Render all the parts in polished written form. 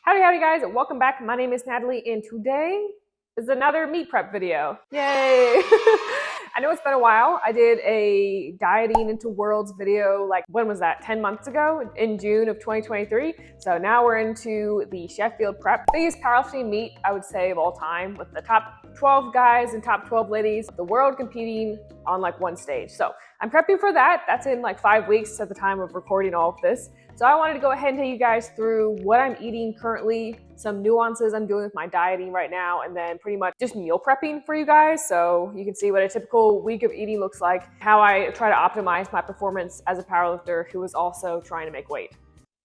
Howdy guys, welcome back. My name is Natalie and today is another meat prep video. Yay! I know it's been a while. I did a dieting into worlds video, like when was that? 10 months ago in June of 2023. So now we're into the Sheffield prep. Biggest powerlifting meet, I would say, of all time, with the top 12 guys and top 12 ladies of the world competing on like one stage. So I'm prepping for that. That's in like 5 weeks at the time of recording all of this. So I wanted to go ahead and take you guys through what I'm eating currently, some nuances I'm doing with my dieting right now, and then pretty much just meal prepping for you guys. So you can see what a typical week of eating looks like, how I try to optimize my performance as a powerlifter who is also trying to make weight.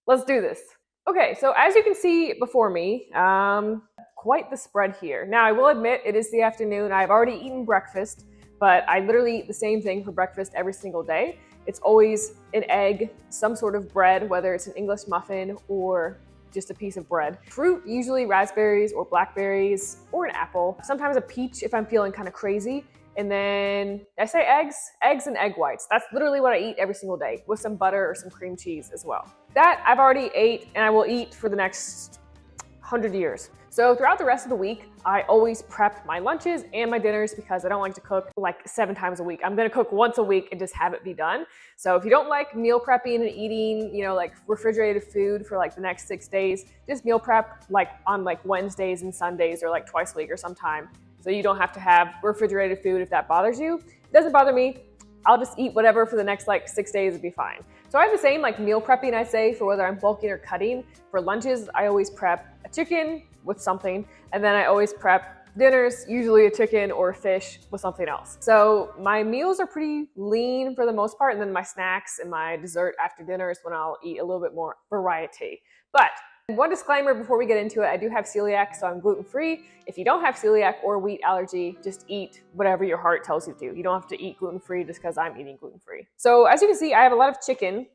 Let's do this. Okay, so as you can see before me, quite the spread here. Now I will admit it is the afternoon. I've already eaten breakfast, but I literally eat the same thing for breakfast every single day. It's always an egg, some sort of bread, whether it's an English muffin or just a piece of bread. Fruit, usually raspberries or blackberries or an apple. Sometimes a peach if I'm feeling kind of crazy. And then, did I say eggs? Eggs and egg whites. That's literally what I eat every single day with some butter or some cream cheese as well. That I've already ate and I will eat for the next 100 years. So throughout the rest of the week, I always prep my lunches and my dinners because I don't like to cook like 7 times a week. I'm gonna cook once a week and just have it be done. So if you don't like meal prepping and eating, like refrigerated food for like the next 6 days, just meal prep like on like Wednesdays and Sundays or like twice a week or sometime. So you don't have to have refrigerated food if that bothers you. It doesn't bother me. I'll just eat whatever for the next like 6 days and be fine. So I have the same like meal prepping I say for whether I'm bulking or cutting. For lunches, I always prep a chicken with something, and then I always prep dinners, usually a chicken or a fish with something else. So my meals are pretty lean for the most part, and then my snacks and my dessert after dinner is when I'll eat a little bit more variety. But one disclaimer before we get into it, I do have celiac, so I'm gluten-free. If you don't have celiac or wheat allergy, just eat whatever your heart tells you to. You don't have to eat gluten-free just because I'm eating gluten-free. So as you can see, I have a lot of chicken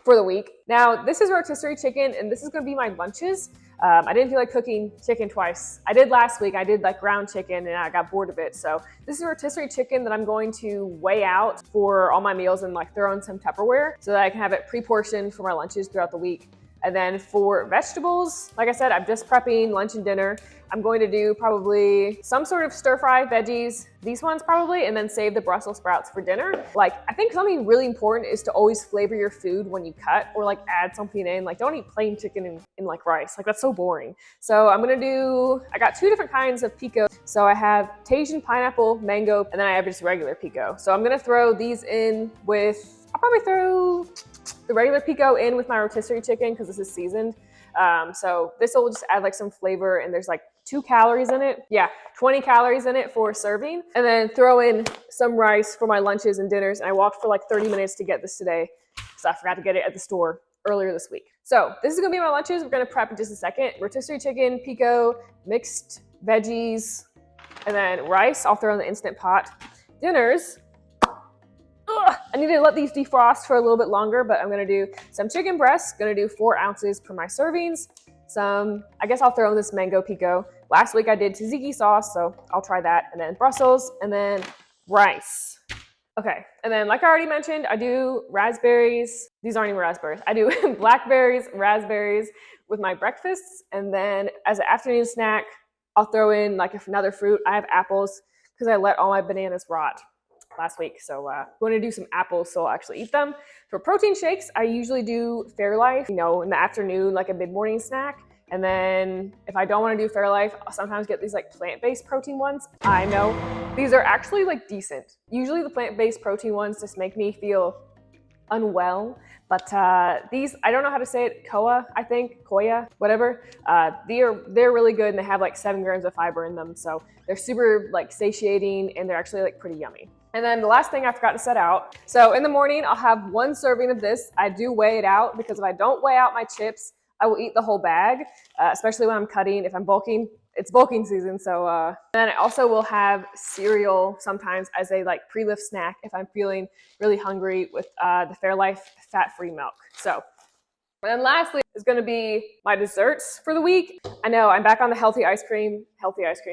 for the week. Now, this is rotisserie chicken, and this is gonna be my lunches. I didn't feel like cooking chicken twice. I did last week. I did like ground chicken and I got bored of it. So this is rotisserie chicken that I'm going to weigh out for all my meals and like throw in some Tupperware so that I can have it pre-portioned for my lunches throughout the week. And then for vegetables, like I said, I'm just prepping lunch and dinner. I'm going to do probably some sort of stir-fry veggies, these ones probably, and then save the Brussels sprouts for dinner. Like, I think something really important is to always flavor your food when you cut or like add something in. Like, don't eat plain chicken in like rice. Like, that's so boring. So I got 2 different kinds of pico. So I have Tahitian pineapple, mango, and then I have just regular pico. So I'm gonna throw these in with, I'll probably throw the regular pico in with my rotisserie chicken because this is seasoned. So this will just add like some flavor, and there's like 2 calories in it. Yeah, 20 calories in it for serving. And then throw in some rice for my lunches and dinners. And I walked for like 30 minutes to get this today because I forgot to get it at the store earlier this week. So this is gonna be my lunches. We're gonna prep in just a second. Rotisserie chicken, pico, mixed veggies, and then rice. I'll throw in the Instant Pot. Dinners. I need to let these defrost for a little bit longer, but I'm gonna do some chicken breasts, gonna do 4 ounces per my servings. I guess I'll throw in this mango pico. Last week I did tzatziki sauce, so I'll try that. And then Brussels, and then rice. Okay, and then like I already mentioned, I do raspberries. These aren't even raspberries. I do blackberries, raspberries with my breakfasts. And then as an afternoon snack, I'll throw in like another fruit. I have apples because I let all my bananas rot last week. So I'm going to do some apples, so I'll actually eat them. For protein shakes, I usually do Fairlife, in the afternoon, like a mid-morning snack. And then if I don't want to do Fairlife, I'll sometimes get these like plant-based protein ones. I know these are actually like decent. Usually the plant-based protein ones just make me feel unwell, but these, I don't know how to say it, koya, whatever. They're really good, and they have like 7 grams of fiber in them, so they're super like satiating, and they're actually like pretty yummy. And then the last thing I forgot to set out. So in the morning, I'll have 1 serving of this. I do weigh it out because if I don't weigh out my chips, I will eat the whole bag, especially when I'm cutting. If I'm bulking, it's bulking season. So then I also will have cereal sometimes as a like pre-lift snack if I'm feeling really hungry with the Fairlife fat-free milk. So, and then lastly is going to be my desserts for the week. I know I'm back on the healthy ice cream.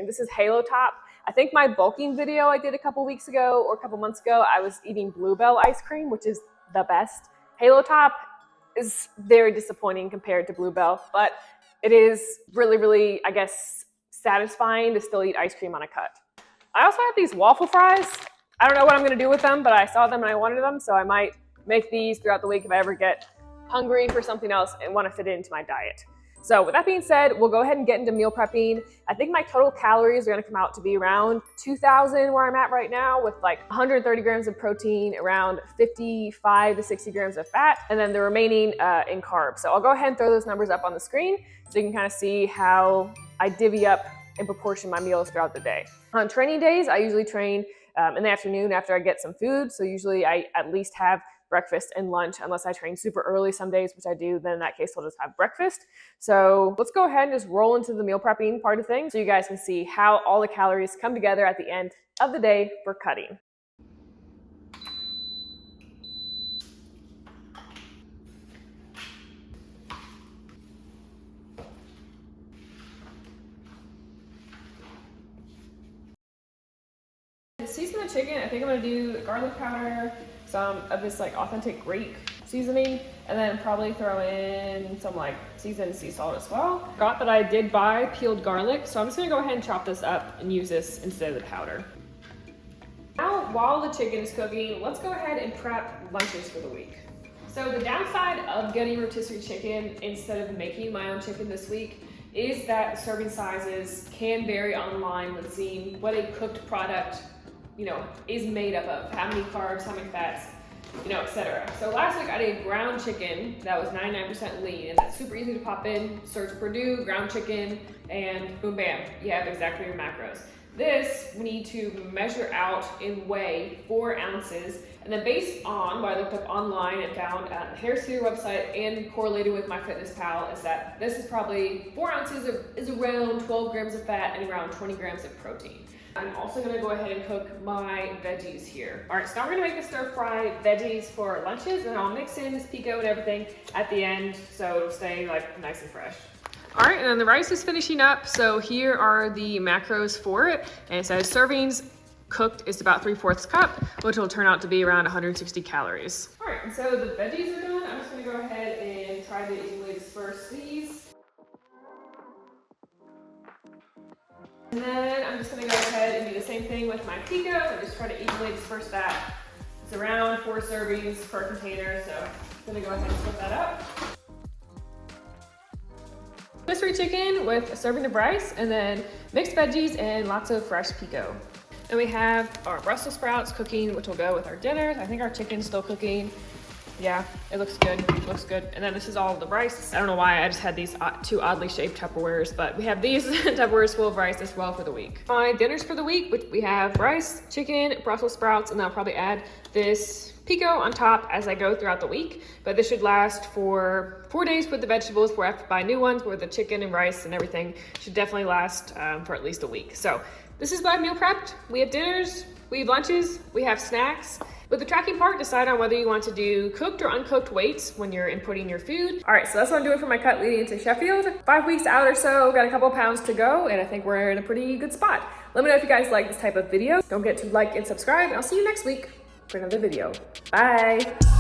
This is Halo Top. I think my bulking video I did a couple weeks ago or a couple months ago, I was eating Bluebell ice cream, which is the best. Halo Top is very disappointing compared to Bluebell, but it is really, really, I guess, satisfying to still eat ice cream on a cut. I also have these waffle fries. I don't know what I'm gonna do with them, but I saw them and I wanted them, so I might make these throughout the week if I ever get hungry for something else and want to fit it into my diet. So with that being said, we'll go ahead and get into meal prepping. I think my total calories are going to come out to be around 2,000 where I'm at right now, with like 130 grams of protein, around 55 to 60 grams of fat, and then the remaining in carbs. So I'll go ahead and throw those numbers up on the screen so you can kind of see how I divvy up and proportion my meals throughout the day. On training days, I usually train in the afternoon after I get some food. So usually I at least have breakfast and lunch, unless I train super early some days, which I do, then in that case, I'll just have breakfast. So let's go ahead and just roll into the meal prepping part of things so you guys can see how all the calories come together at the end of the day for cutting. To season the chicken, I think I'm gonna do garlic powder, some of this like authentic grape seasoning, and then probably throw in some like seasoned sea salt as well. Forgot that I did buy peeled garlic, so I'm just gonna go ahead and chop this up and use this instead of the powder. Now, while the chicken is cooking, let's go ahead and prep lunches for the week. So the downside of getting rotisserie chicken instead of making my own chicken this week is that the serving sizes can vary online with seeing what a cooked product is made up of, how many carbs, how many fats, etc. So last week I did ground chicken that was 99% lean, and that's super easy to pop in. Search Purdue ground chicken, and boom, bam, you have exactly your macros. This, we need to measure out and weigh 4 ounces, and then based on what I looked up online and found at the Hair Studio website and correlated with MyFitnessPal, is that this is probably 4 ounces is around 12 grams of fat and around 20 grams of protein. I'm also gonna go ahead and cook my veggies here. All right, so now we're gonna make the stir fry veggies for lunches, and I'll mix in this pico and everything at the end so it'll stay like nice and fresh. All right, and then the rice is finishing up. So here are the macros for it. And it says servings cooked is about 3/4 cup, which will turn out to be around 160 calories. All right, and so the veggies are done. I'm just gonna go ahead and try to evenly disperse these. And then I'm just gonna go ahead and do the same thing with my pico and just try to evenly disperse that. It's around 4 servings per container, so I'm gonna go ahead and split that up. Rotisserie chicken with a serving of rice, and then mixed veggies and lots of fresh pico. And we have our Brussels sprouts cooking, which will go with our dinners. I think our chicken's still cooking. Yeah, it looks good, And then this is all the rice. I don't know why I just had these 2 oddly shaped Tupperwares, but we have these Tupperwares full of rice as well for the week. My dinners for the week, which we have rice, chicken, Brussels sprouts, and then I'll probably add this pico on top as I go throughout the week. But this should last for 4 days with the vegetables before I have to buy new ones, where the chicken and rice and everything should definitely last for at least a week. So this is what I've meal prepped. We have dinners, we have lunches, we have snacks. With the tracking part, decide on whether you want to do cooked or uncooked weights when you're inputting your food. All right, so that's what I'm doing for my cut leading into Sheffield. 5 weeks out or so, got a couple pounds to go, and I think we're in a pretty good spot. Let me know if you guys like this type of video. Don't forget to like and subscribe, and I'll see you next week for another video. Bye.